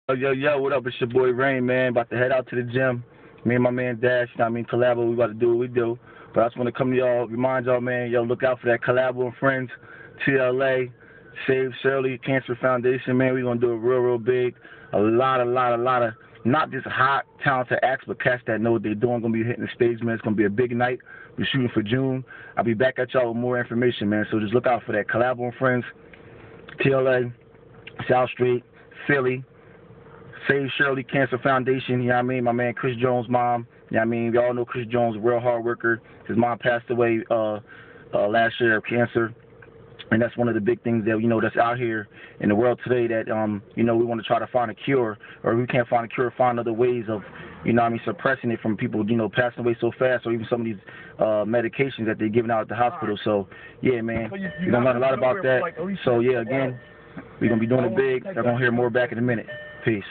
Yo, what up? It's your boy Rain, man. About to head out to the gym. Me and my man Dash, you know what I mean, collabo. We about to do what we do. But I just want to come to y'all, remind y'all, man, yo, look out for that collabo and friends, TLA, Save Shirley Cancer Foundation, man. We're going to do it real big. A lot of, not just hot, talented acts, but cats that know what they're doing. Going to be hitting the stage, man. It's going to be a big night. We're shooting for June. I'll be back at y'all with more information, man. So just look out for that. Collabo and friends, TLA, South Street, Philly. Save Shirley Cancer Foundation, you know what I mean? My man Chris Jones' mom, you know what I mean? We all know Chris Jones, a real hard worker. His mom passed away last year of cancer. And that's one of the big things that, that's out here in the world today that, we want to try to find a cure. Or if we can't find a cure, find other ways of, suppressing it from people, passing away so fast, or even some of these medications that they're giving out at the hospital. So, yeah, man, you're going to learn a lot about that. So, yeah, again, we're going to be doing it big. You're going to hear more back in a minute. Peace.